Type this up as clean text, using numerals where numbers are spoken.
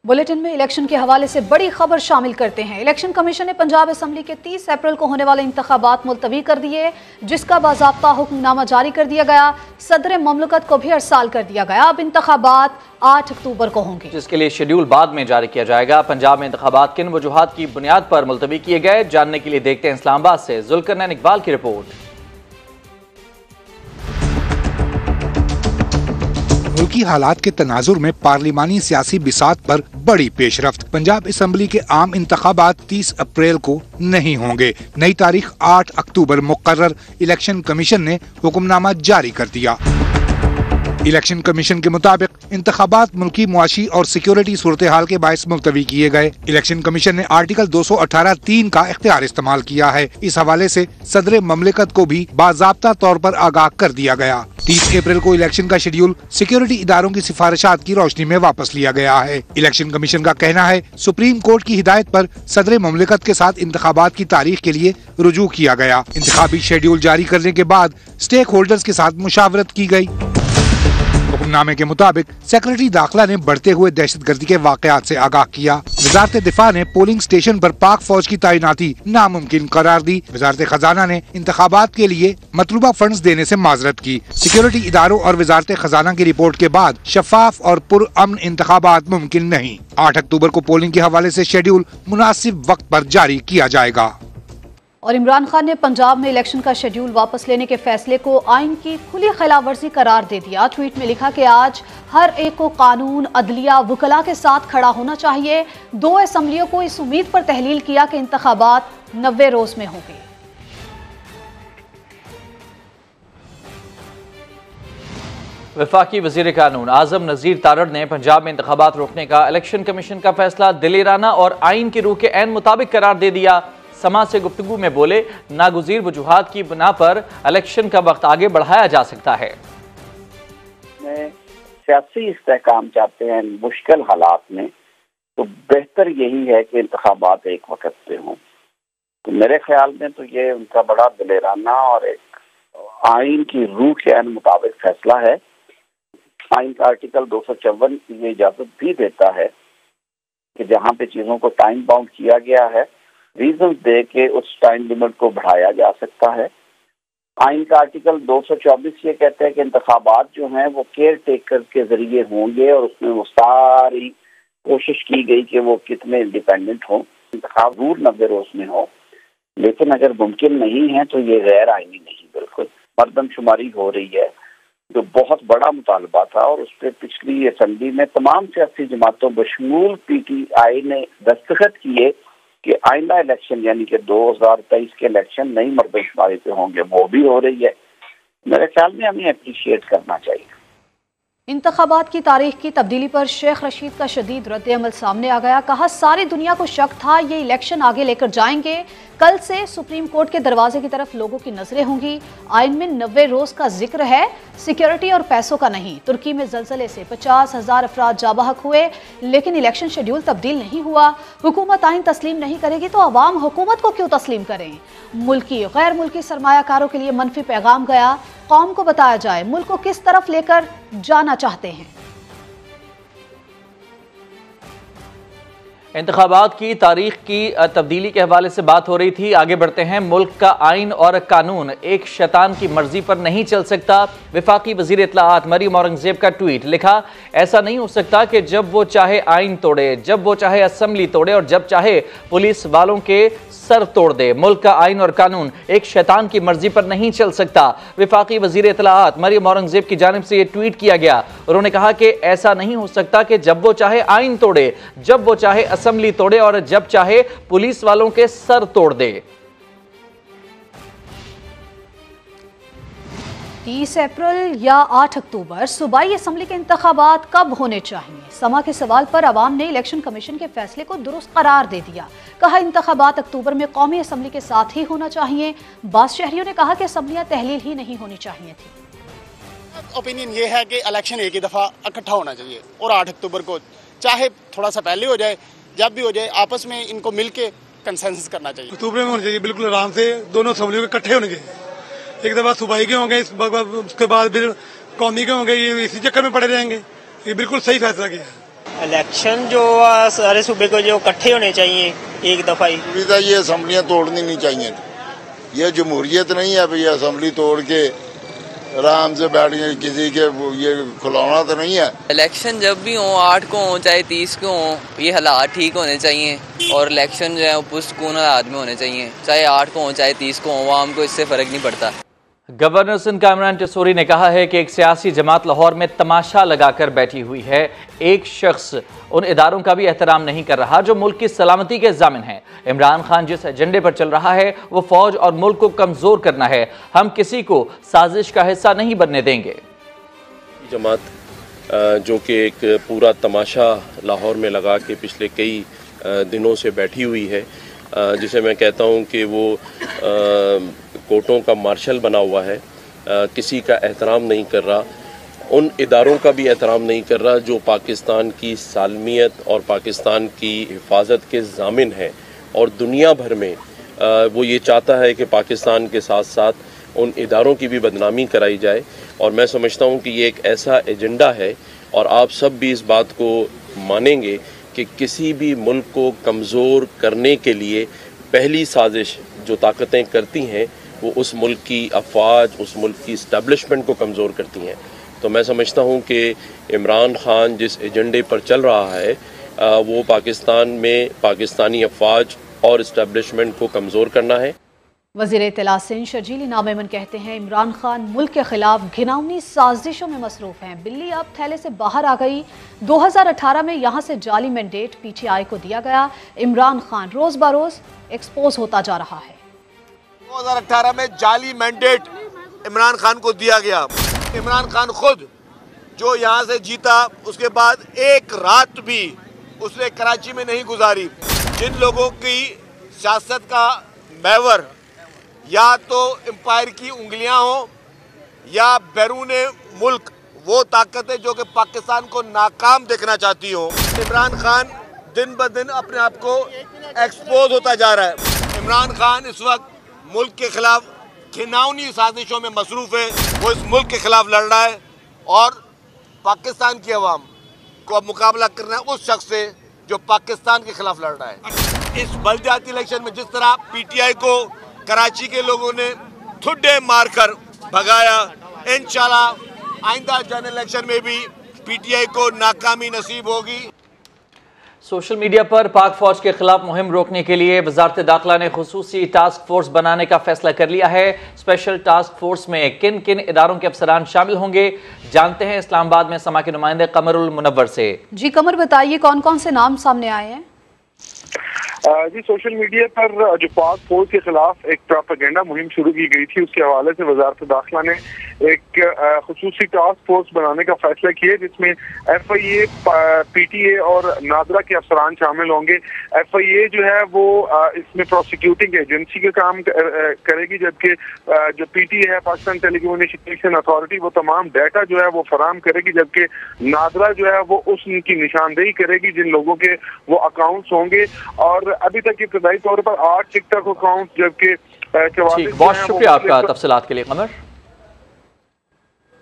Bulletin में election के हवाले से बड़ी खबर शामिल करते हैं। इलेक्शन कमीशन ने पंजाब असेंबली के 30 अप्रैल को होने वाले इंतखाबात मुलतवी कर दिए, जिसका बाज़ाब्ता हुक्मनामा जारी कर दिया गया। सदर ममलकत को भी अरसाल कर दिया गया। अब इंतखाबात 8 अक्टूबर को होंगे, जिसके लिए शेड्यूल बाद में जारी किया जाएगा। पंजाब में इंतखाबात किन वजूहात की बुनियाद पर मुलतवी किए गए, जानने के लिए देखते हैं इस्लामाबाद से जुल्करनैन इकबाल की रिपोर्ट। मुल्की हालात के तनाजुर में पार्लिमानी सियासी बिसात पर बड़ी पेशरफ्त। पंजाब असेंबली के आम इंतखाबात 30 अप्रैल को नहीं होंगे। नई तारीख 8 अक्टूबर मुकर्रर। इलेक्शन कमीशन ने हुक्मनामा जारी कर दिया। इलेक्शन कमीशन के मुताबिक इंतखाबात मुल्की मुआशी और सिक्योरिटी सूरत हाल के बायस मुलतवी किए गए। इलेक्शन कमीशन ने आर्टिकल 218(3) का इख्तियार इस्तेमाल किया है। इस हवाले से सदर ममलिकत को भी बाज़ाब्ता तौर पर आगाह कर दिया गया। 30 अप्रैल को इलेक्शन का शेड्यूल सिक्योरिटी इदारों की सिफारिशात की रोशनी में वापस लिया गया है। इलेक्शन कमीशन का कहना है, सुप्रीम कोर्ट की हिदायत पर सदर ममलिकत के साथ इंतखाबात की तारीख के लिए रुजू किया गया। इंतखाबी शेड्यूल जारी करने के बाद स्टेक होल्डर्स के साथ मुशावरत की गई। हुक्मनामे के मुताबिक सेक्रेटरी दाखिला ने बढ़ते हुए दहशतगर्दी के वाकयात से आगाह किया। वजारत दिफा ने पोलिंग स्टेशन पर पाक फौज की तैनाती नामुमकिन करार दी। वजारत खजाना ने इंतखाबात के लिए मतलूबा फंड्स देने से माजरत की। सिक्योरिटी इदारों और वजारत खजाना की रिपोर्ट के बाद शफाफ और पुरअमन इंतखाबात मुमकिन नहीं। 8 अक्टूबर को पोलिंग के हवाले से शेड्यूल मुनासिब वक्त पर जारी किया जाएगा। और इमरान खान ने पंजाब में इलेक्शन का शेड्यूल वापस लेने के फैसले को आइन की खुली खिलाफवर्जी करार दे दिया। ट्वीट में लिखा कि आज हर एक को कानून, अदलिया, वकला के साथ खड़ा होना चाहिए। 2 असम्बलियों को इस उम्मीद पर तहलील किया कि इंतखाबात 90 रोज में होंगे। वफाकी वजीर कानून आजम नज़ीर तारड़ ने पंजाब में इंतखाबात रोकने का इलेक्शन कमीशन का फैसला दिलेराना और आइन की रूह के ऐन मुताबिक करार दे दिया। समाज से गुफ्तगू में बोले, नागुज़ीर वजूहात की बिना पर इलेक्शन का वक्त आगे बढ़ाया जा सकता है। सियासी इस्तेहकाम चाहते हैं मुश्किल हालात में, तो बेहतर यही है कि इंतखाबात एक वक्त पे हों। तो मेरे ख्याल में तो ये उनका बड़ा दिलेराना और एक आइन की रूह के ऐन मुताबिक फैसला है। आइन का आर्टिकल 254 ये इजाजत भी देता है कि जहाँ पे चीजों को टाइम बाउंड किया गया है, रीजन दे के उस टाइम लिमिट को बढ़ाया जा सकता है। आइन का आर्टिकल 224 ये कहता है कि इंतखाबात जो हैं वो केयर टेकर के जरिए होंगे और उसमें वो सारी कोशिश की गई कि वो कितने इंडिपेंडेंट हों। इंतखाब जरूर 90 रोज में हो, लेकिन अगर मुमकिन नहीं है तो ये गैर आइनी नहीं, बिल्कुल मरदमशुमारी हो रही है, जो बहुत बड़ा मुतालबा था और उस पर पिछली असेंबली में तमाम सियासी जमातों बशमूल PTI ने दस्तखत किए कि आइंदा इलेक्शन यानी कि 2023 के इलेक्शन नई मरदमशुमारी पे होंगे, वो भी हो रही है। मेरे ख्याल में हमें अप्रिशिएट करना चाहिए। इंतखाबात की तारीख की तब्दीली पर शेख रशीद का शदीद रद्द-ए-अमल सामने आ गया। कहा, सारी दुनिया को शक था ये इलेक्शन आगे लेकर जाएंगे। कल से सुप्रीम कोर्ट के दरवाजे की तरफ लोगों की नजरें होंगी। आइन में 90 रोज का जिक्र है, सिक्योरिटी और पैसों का नहीं। तुर्की में जलजले से 50,000 अफराद जाबहक हुए, लेकिन इलेक्शन शेड्यूल तब्दील नहीं हुआ। हुकूमत आइन तस्लीम नहीं करेगी तो अवाम हुकूमत को क्यों तस्लीम करें? मुल्की गैर मुल्की सरमायाकारों के लिए मनफी पैगाम गया। कौम को बताया जाए मुल्क को किस तरफ लेकर जाना चाहते हैं। इंतखाबात की तारीख की तब्दीली के हवाले से बात हो रही थी। आगे बढ़ते हैं। मुल्क का आइन और कानून एक शैतान की मर्जी पर नहीं चल सकता। वफाकी वजीर इत्तलाआत मरियम औरंगजेब का ट्वीट। लिखा, ऐसा नहीं हो सकता कि जब वो चाहे आइन तोड़े, जब वो चाहे असेंबली तोड़े और जब चाहे पुलिस वालों के सर तोड़ दे। मुल्क का आइन और कानून एक शैतान की मर्जी पर नहीं चल सकता। वफाकी वजीर इत्तलाआत मरियम औरंगजेब की जानिब से यह ट्वीट किया गया। उन्होंने कहा कि ऐसा नहीं हो सकता कि जब वो चाहे आइन तोड़े, जब वो चाहे असेंबली तोड़े और जब चाहे पुलिस वालों के सर तोड़ दे। 30 अप्रैल या 8 अक्टूबर सूबाई असम्बली के इंतखाबात कब होने चाहिए? समा के सवाल पर अवाम ने इलेक्शन कमीशन के फैसले को दुरुस्त करार दे दिया। कहा, इंतखाबात अक्टूबर में कौमी असम्बली के साथ ही होना चाहिए। बास शहरियों ने कहा कि असम्बलियां तहलील ही नहीं होनी चाहिए थी। ओपिनियन ये है कि इलेक्शन एक ही दफ़ा इकट्ठा होना चाहिए और 8 अक्टूबर को, चाहे थोड़ा सा पहले हो जाए, जब भी हो जाए, आपस में इनको मिल के कंसेंसस करना चाहिए। अक्टूबर में होना चाहिए, बिल्कुल आराम से दोनों असम्बलियों के इकट्ठे होने चाहिए। एक दफा सूबाई के होंगे, उसके बाद फिर कौमी के होंगे, ये इसी चक्कर में पड़े रहेंगे। ये बिल्कुल सही फैसला किया है। इलेक्शन जो सारे सूबे को जो इकट्ठे होने चाहिए एक दफा ही। ये असम्बलियाँ तोड़नी नहीं चाहिए, ये जमहूरियत नहीं है भाई असम्बली तोड़ के आराम से बैठ गए, किसी के ये खुलाना तो नहीं है। इलेक्शन जब भी हो 8 को हो चाहे 30 को हो, ये हालात ठीक होने चाहिए और इलेक्शन जो है पुरसुकून हालात में होने चाहिए, चाहे 8 को हो चाहे 30 को हो, आवाम को इससे फ़र्क नहीं पड़ता। गवर्नर सिंध कामरान टिसोरी ने कहा है कि एक सियासी जमात लाहौर में तमाशा लगाकर बैठी हुई है। एक शख्स उन इदारों का भी एहतराम नहीं कर रहा जो मुल्क की सलामती के ज़ामिन है। इमरान खान जिस एजेंडे पर चल रहा है वो फौज और मुल्क को कमज़ोर करना है। हम किसी को साजिश का हिस्सा नहीं बनने देंगे। जमात जो कि एक पूरा तमाशा लाहौर में लगा के पिछले कई दिनों से बैठी हुई है, जिसे मैं कहता हूँ कि वो कोर्टों का मार्शल बना हुआ है, किसी का एहतराम नहीं कर रहा, उन इदारों का भी एहतराम नहीं कर रहा जो पाकिस्तान की सालमियत और पाकिस्तान की हिफाजत के ज़ामिन है। और दुनिया भर में वो ये चाहता है कि पाकिस्तान के साथ साथ उन इदारों की भी बदनामी कराई जाए। और मैं समझता हूँ कि ये एक ऐसा एजेंडा है और आप सब भी इस बात को मानेंगे कि किसी भी मुल्क को कमज़ोर करने के लिए पहली साजिश जो ताकतें करती हैं वो उस मुल्क की अफवाज, उस मुल्क की इस्टेब्लिशमेंट को कमज़ोर करती हैं। तो मैं समझता हूँ कि इमरान खान जिस एजेंडे पर चल रहा है वो पाकिस्तान में पाकिस्तानी अफवाज और इस्टेब्लिशमेंट को कमज़ोर करना है। वज़ीर इत्तला सिंध शर्जील नामेमन कहते हैं इमरान खान मुल्क के खिलाफ घिनौनी साजिशों में मसरूफ हैं। बिल्ली अब थैले से बाहर आ गई। 2018 में यहाँ से जाली मैंडेट PTI को दिया गया। इमरान खान रोज बरोज एक्सपोज होता जा रहा है। 2018 में जाली मैंडेट इमरान खान को दिया गया। इमरान खान खुद जो यहाँ से जीता उसके बाद एक रात भी उसने कराची में नहीं गुजारी। जिन लोगों की सियासत का महवर या तो एम्पायर की उंगलियां हो या बैरून मुल्क वो ताकतें जो कि पाकिस्तान को नाकाम देखना चाहती हो, इमरान खान दिन ब दिन अपने आप को एक्सपोज होता जा रहा है। इमरान खान इस वक्त मुल्क के खिलाफ घिनौनी साजिशों में मसरूफ है। वो इस मुल्क के खिलाफ लड़ रहा है और पाकिस्तान की अवाम को अब मुकाबला करना है उस शख्स से जो पाकिस्तान के खिलाफ लड़ रहा है। इस बलदियाती इलेक्शन में जिस तरह PTI को कराची के लोगों ने ठुड्डे मारकर भगाया, इंशाल्लाह आइंदा जनरल इलेक्शन में भी PTI को नाकामी नसीब होगी। सोशल मीडिया पर पाक फौज के खिलाफ मुहिम रोकने के लिए वजारत दाखिला ने खुसूसी टास्क फोर्स बनाने का फैसला कर लिया है। स्पेशल टास्क फोर्स में किन किन इदारों के अफसरान शामिल होंगे, जानते हैं इस्लामाबाद में समा के नुमाइंदे कमरुल मुनव्वर से। जी कमर, बताइए कौन कौन से नाम सामने आए हैं? जी, सोशल मीडिया पर जो पाक फौज के खिलाफ एक प्रोपेगेंडा मुहिम शुरू की गई थी उसके हवाले से वजारत दाखिला ने एक खुसूसी टास्क फोर्स बनाने का फैसला किया जिसमें FIA, PTA और नादरा के अफसरान शामिल होंगे। FIA जो है वो इसमें प्रोसिक्यूटिंग एजेंसी का काम करेगी, जबकि जो PTA है पाकिस्तान टेलीकम्युनिकेशन अथॉरिटी वो तमाम डाटा जो है वो फराम करेगी, जबकि नादरा जो है वो उसकी निशानदेही करेगी जिन लोगों के वो अकाउंट्स होंगे। और अभी तक इब्तदाई तौर पर 8 टिकटॉक अकाउंट, जबकि बहुत शुक्रिया आपका तफसीलात के लिए कमर।